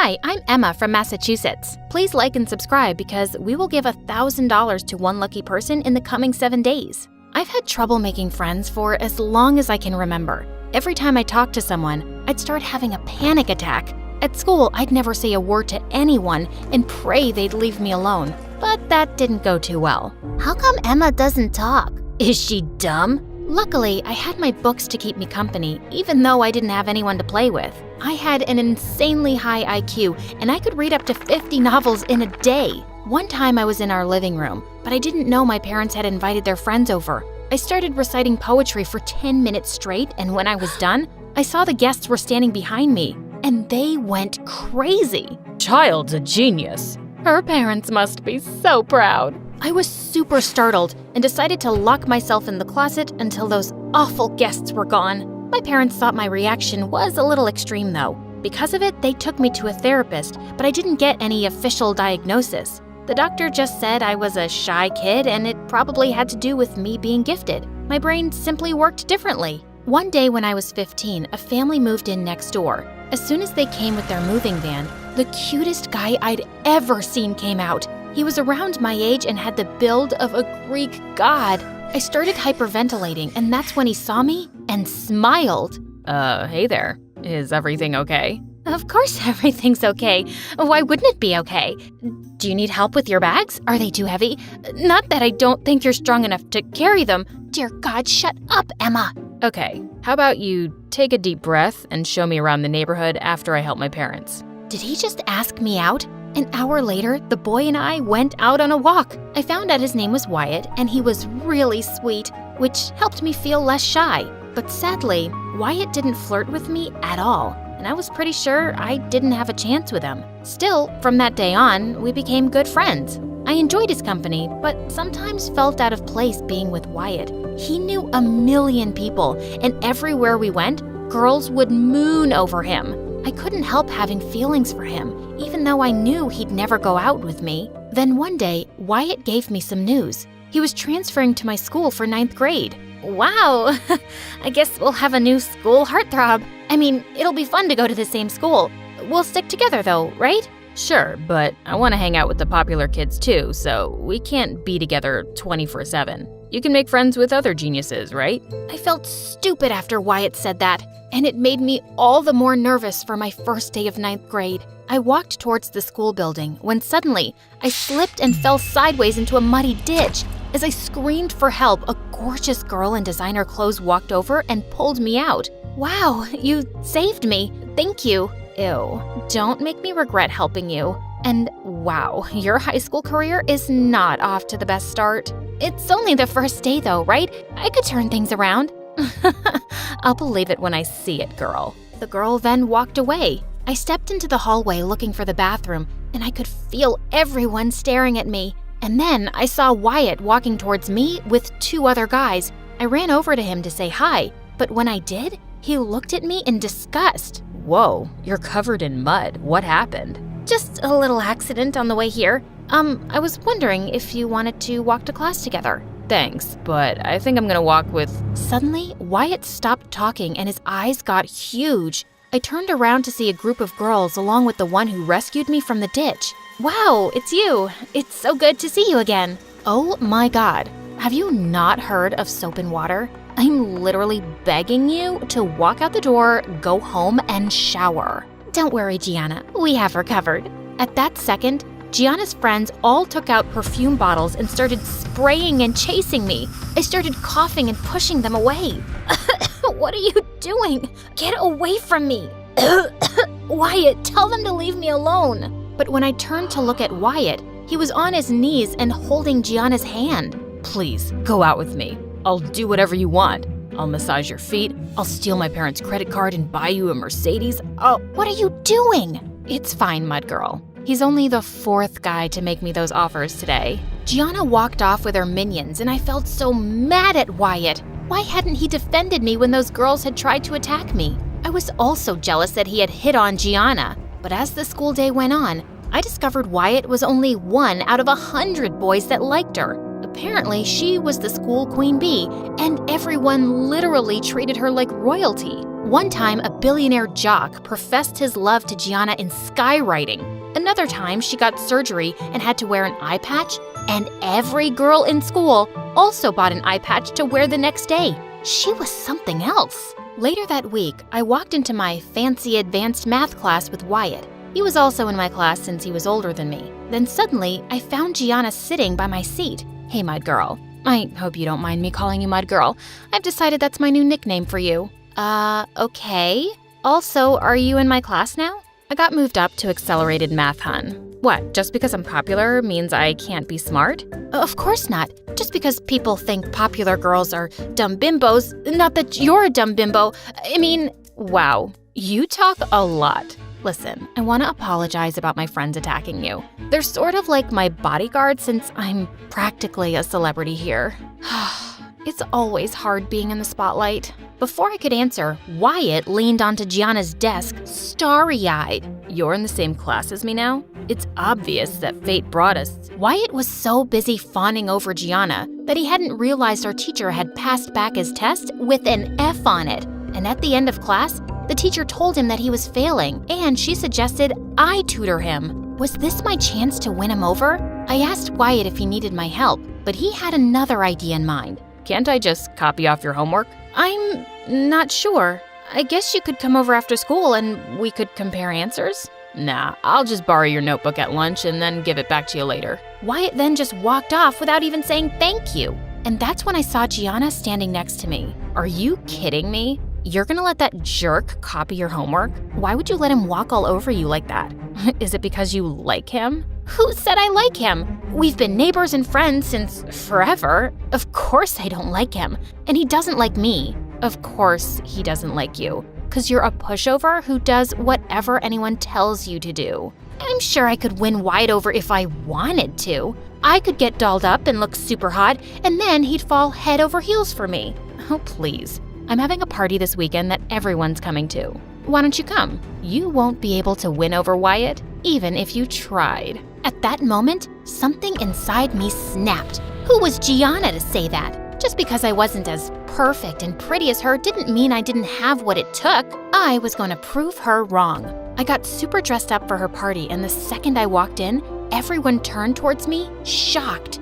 Hi, I'm Emma from Massachusetts. Please like and subscribe because we will give $1,000 to one lucky person in the coming 7 days. I've had trouble making friends for as long as I can remember. Every time I talked to someone, I'd start having a panic attack. At school, I'd never say a word to anyone and pray they'd leave me alone. But that didn't go too well. How come Emma doesn't talk? Is she dumb? Luckily, I had my books to keep me company, even though I didn't have anyone to play with. I had an insanely high IQ, and I could read up to 50 novels in a day. One time I was in our living room, but I didn't know my parents had invited their friends over. I started reciting poetry for 10 minutes straight, and when I was done, I saw the guests were standing behind me, and they went crazy. Child's a genius. Her parents must be so proud. I was super startled and decided to lock myself in the closet until those awful guests were gone. My parents thought my reaction was a little extreme though. Because of it, they took me to a therapist, but I didn't get any official diagnosis. The doctor just said I was a shy kid and it probably had to do with me being gifted. My brain simply worked differently. One day when I was 15, a family moved in next door. As soon as they came with their moving van, the cutest guy I'd ever seen came out. He was around my age and had the build of a Greek god. I started hyperventilating, and that's when he saw me and smiled. Hey there. Is everything okay? Of course everything's okay. Why wouldn't it be okay? Do you need help with your bags? Are they too heavy? Not that I don't think you're strong enough to carry them. Dear God, shut up, Emma. Okay, how about you take a deep breath and show me around the neighborhood after I help my parents? Did he just ask me out? An hour later, the boy and I went out on a walk. I found out his name was Wyatt, and he was really sweet, which helped me feel less shy. But sadly, Wyatt didn't flirt with me at all, and I was pretty sure I didn't have a chance with him. Still, from that day on, we became good friends. I enjoyed his company, but sometimes felt out of place being with Wyatt. He knew a million people, and everywhere we went, girls would moon over him. I couldn't help having feelings for him, even though I knew he'd never go out with me. Then one day, Wyatt gave me some news. He was transferring to my school for 9th grade. Wow, I guess we'll have a new school heartthrob. I mean, it'll be fun to go to the same school. We'll stick together though, right? Sure, but I want to hang out with the popular kids too, so we can't be together 24/7. You can make friends with other geniuses, right? I felt stupid after Wyatt said that, and it made me all the more nervous for my first day of 9th grade. I walked towards the school building when suddenly I slipped and fell sideways into a muddy ditch. As I screamed for help, a gorgeous girl in designer clothes walked over and pulled me out. Wow, you saved me. Thank you. Ew, don't make me regret helping you. And wow, your high school career is not off to the best start. It's only the first day though, right? I could turn things around. I'll believe it when I see it, girl. The girl then walked away. I stepped into the hallway looking for the bathroom, and I could feel everyone staring at me. And then I saw Wyatt walking towards me with 2 other guys. I ran over to him to say hi, but when I did, he looked at me in disgust. Whoa, you're covered in mud. What happened? Just a little accident on the way here. I was wondering if you wanted to walk to class together. Thanks, but I think I'm gonna walk with... Suddenly, Wyatt stopped talking and his eyes got huge. I turned around to see a group of girls along with the one who rescued me from the ditch. Wow, it's you. It's so good to see you again. Oh my God, have you not heard of soap and water? I'm literally begging you to walk out the door, go home, and shower. Don't worry, Gianna, we have her covered. At that second, Gianna's friends all took out perfume bottles and started spraying and chasing me. I started coughing and pushing them away. What are you doing? Get away from me. Wyatt, tell them to leave me alone. But when I turned to look at Wyatt, he was on his knees and holding Gianna's hand. Please, go out with me. I'll do whatever you want. I'll massage your feet. I'll steal my parents' credit card and buy you a Mercedes. What are you doing? It's fine, Mud Girl. He's only the 4th guy to make me those offers today. Gianna walked off with her minions, and I felt so mad at Wyatt. Why hadn't he defended me when those girls had tried to attack me? I was also jealous that he had hit on Gianna. But as the school day went on, I discovered Wyatt was only 1 out of 100 boys that liked her. Apparently, she was the school queen bee, and everyone literally treated her like royalty. One time, a billionaire jock professed his love to Gianna in skywriting. Another time, she got surgery and had to wear an eye patch, and every girl in school also bought an eye patch to wear the next day. She was something else. Later that week, I walked into my fancy advanced math class with Wyatt. He was also in my class since he was older than me. Then suddenly, I found Gianna sitting by my seat. Hey, Mud Girl. I hope you don't mind me calling you Mud Girl. I've decided that's my new nickname for you. Okay. Also, are you in my class now? I got moved up to accelerated math, hun. What, just because I'm popular means I can't be smart? Of course not. Just because people think popular girls are dumb bimbos, not that you're a dumb bimbo. I mean, wow, you talk a lot. Listen, I want to apologize about my friends attacking you. They're sort of like my bodyguard since I'm practically a celebrity here. It's always hard being in the spotlight. Before I could answer, Wyatt leaned onto Gianna's desk, starry-eyed. You're in the same class as me now? It's obvious that fate brought us. Wyatt was so busy fawning over Gianna that he hadn't realized our teacher had passed back his test with an F on it. And at the end of class, the teacher told him that he was failing, and she suggested I tutor him. Was this my chance to win him over? I asked Wyatt if he needed my help, but he had another idea in mind. Can't I just copy off your homework? I'm not sure. I guess you could come over after school and we could compare answers. Nah, I'll just borrow your notebook at lunch and then give it back to you later. Wyatt then just walked off without even saying thank you. And that's when I saw Gianna standing next to me. Are you kidding me? You're gonna let that jerk copy your homework? Why would you let him walk all over you like that? Is it because you like him? Who said I like him? We've been neighbors and friends since forever. Of course I don't like him. And he doesn't like me. Of course he doesn't like you. 'Cause you're a pushover who does whatever anyone tells you to do. I'm sure I could win Wyatt over if I wanted to. I could get dolled up and look super hot, and then he'd fall head over heels for me. Oh, please. I'm having a party this weekend that everyone's coming to. Why don't you come? You won't be able to win over Wyatt, even if you tried. At that moment, something inside me snapped. Who was Gianna to say that? Just because I wasn't as perfect and pretty as her didn't mean I didn't have what it took. I was going to prove her wrong. I got super dressed up for her party, and the second I walked in, everyone turned towards me, shocked.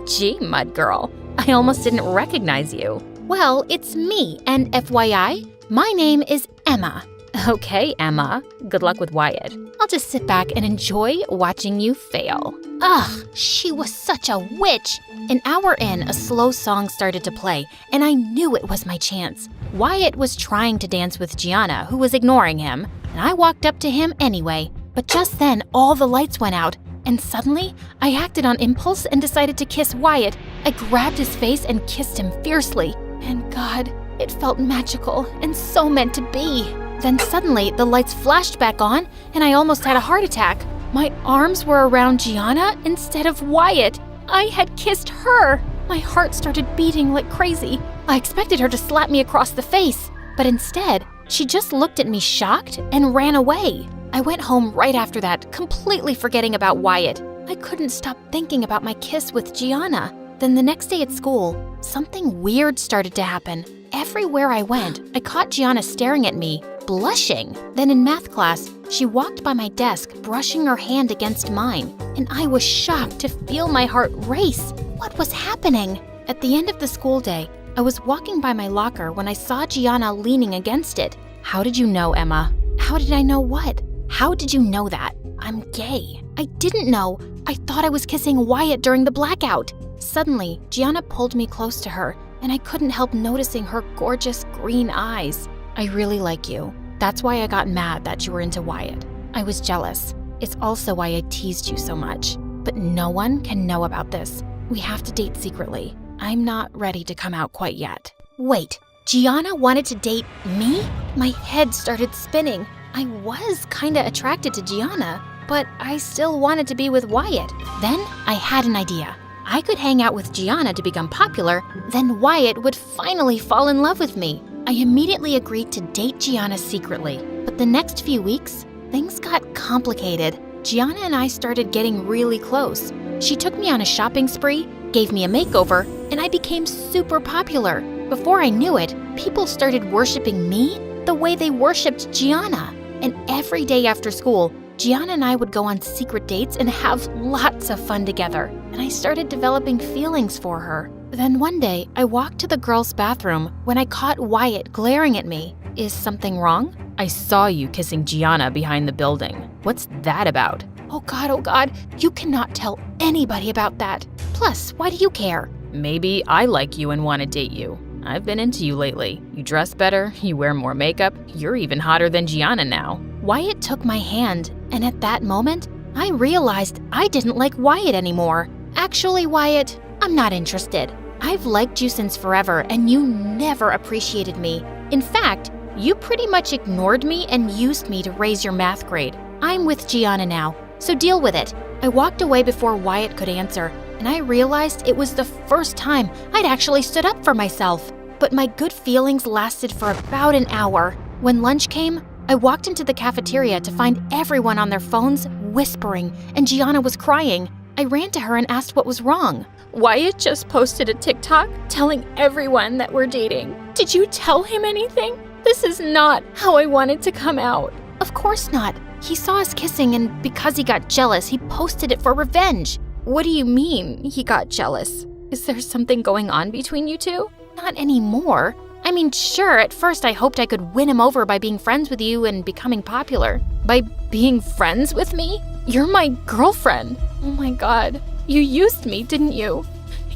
Gee, Mud Girl, I almost didn't recognize you. Well, it's me, and FYI, my name is Emma. Okay, Emma. Good luck with Wyatt. I'll just sit back and enjoy watching you fail. Ugh, she was such a witch. An hour in, a slow song started to play, and I knew it was my chance. Wyatt was trying to dance with Gianna, who was ignoring him, and I walked up to him anyway. But just then, all the lights went out, and suddenly, I acted on impulse and decided to kiss Wyatt. I grabbed his face and kissed him fiercely. And God, it felt magical and so meant to be. Then suddenly, the lights flashed back on, and I almost had a heart attack. My arms were around Gianna instead of Wyatt. I had kissed her. My heart started beating like crazy. I expected her to slap me across the face, but instead, she just looked at me shocked and ran away. I went home right after that, completely forgetting about Wyatt. I couldn't stop thinking about my kiss with Gianna. Then the next day at school, something weird started to happen. Everywhere I went, I caught Gianna staring at me, blushing. Then in math class, she walked by my desk, brushing her hand against mine, and I was shocked to feel my heart race. What was happening? At the end of the school day, I was walking by my locker when I saw Gianna leaning against it. How did you know, Emma? How did I know what? How did you know that? I'm gay. I didn't know. I thought I was kissing Wyatt during the blackout. Suddenly, Gianna pulled me close to her, and I couldn't help noticing her gorgeous green eyes. I really like you. That's why I got mad that you were into Wyatt. I was jealous. It's also why I teased you so much. But no one can know about this. We have to date secretly. I'm not ready to come out quite yet. Wait, Gianna wanted to date me? My head started spinning. I was kinda attracted to Gianna, but I still wanted to be with Wyatt. Then I had an idea. I could hang out with Gianna to become popular, then Wyatt would finally fall in love with me. I immediately agreed to date Gianna secretly, but the next few weeks, things got complicated. Gianna and I started getting really close. She took me on a shopping spree, gave me a makeover, and I became super popular. Before I knew it, people started worshiping me the way they worshipped Gianna. And every day after school, Gianna and I would go on secret dates and have lots of fun together. And I started developing feelings for her. Then one day, I walked to the girls' bathroom when I caught Wyatt glaring at me. Is something wrong? I saw you kissing Gianna behind the building. What's that about? Oh God, you cannot tell anybody about that. Plus, why do you care? Maybe I like you and want to date you. I've been into you lately. You dress better, you wear more makeup, you're even hotter than Gianna now. Wyatt took my hand, and at that moment, I realized I didn't like Wyatt anymore. Actually, Wyatt, I'm not interested. I've liked you since forever, and you never appreciated me. In fact, you pretty much ignored me and used me to raise your math grade. I'm with Gianna now, so deal with it. I walked away before Wyatt could answer, and I realized it was the first time I'd actually stood up for myself. But my good feelings lasted for about an hour. When lunch came, I walked into the cafeteria to find everyone on their phones whispering, and Gianna was crying. I ran to her and asked what was wrong. Wyatt just posted a TikTok telling everyone that we're dating. Did you tell him anything? This is not how I wanted to come out. Of course not. He saw us kissing, and because he got jealous, he posted it for revenge. What do you mean he got jealous? Is there something going on between you two? Not anymore. I mean, sure, at first I hoped I could win him over by being friends with you and becoming popular. By being friends with me? You're my girlfriend. Oh my God. You used me, didn't you?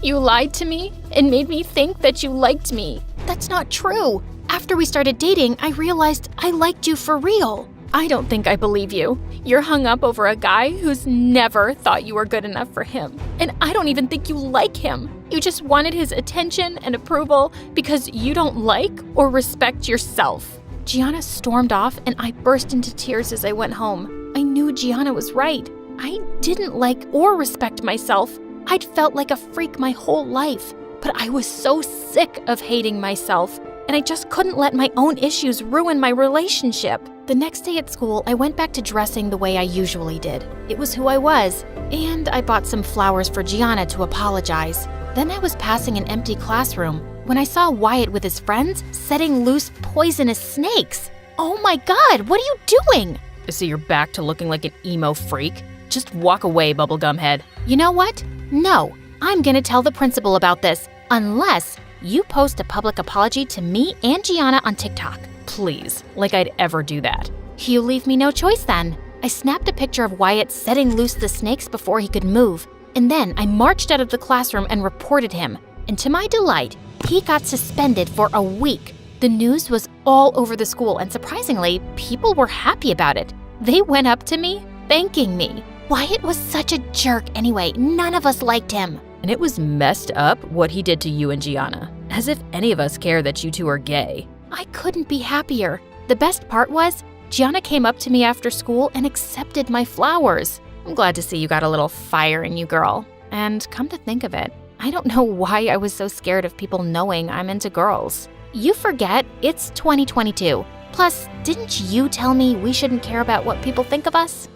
You lied to me and made me think that you liked me. That's not true. After we started dating, I realized I liked you for real. I don't think I believe you. You're hung up over a guy who's never thought you were good enough for him. And I don't even think you like him. You just wanted his attention and approval because you don't like or respect yourself. Gianna stormed off, and I burst into tears as I went home. I knew Gianna was right. I didn't like or respect myself. I'd felt like a freak my whole life, but I was so sick of hating myself, and I just couldn't let my own issues ruin my relationship. The next day at school, I went back to dressing the way I usually did. It was who I was, and I bought some flowers for Gianna to apologize. Then I was passing an empty classroom when I saw Wyatt with his friends setting loose poisonous snakes. Oh my God, what are you doing? So you're back to looking like an emo freak? Just walk away, bubblegum head. You know what? No, I'm gonna tell the principal about this, unless you post a public apology to me and Gianna on TikTok. Please, like I'd ever do that. You leave me no choice then. I snapped a picture of Wyatt setting loose the snakes before he could move, and then I marched out of the classroom and reported him. And to my delight, he got suspended for a week. The news was all over the school, and surprisingly, people were happy about it. They went up to me, thanking me. Wyatt was such a jerk anyway. None of us liked him. And it was messed up what he did to you and Gianna. As if any of us care that you two are gay. I couldn't be happier. The best part was, Gianna came up to me after school and accepted my flowers. I'm glad to see you got a little fire in you, girl. And come to think of it, I don't know why I was so scared of people knowing I'm into girls. You forget, it's 2022. Plus, didn't you tell me we shouldn't care about what people think of us?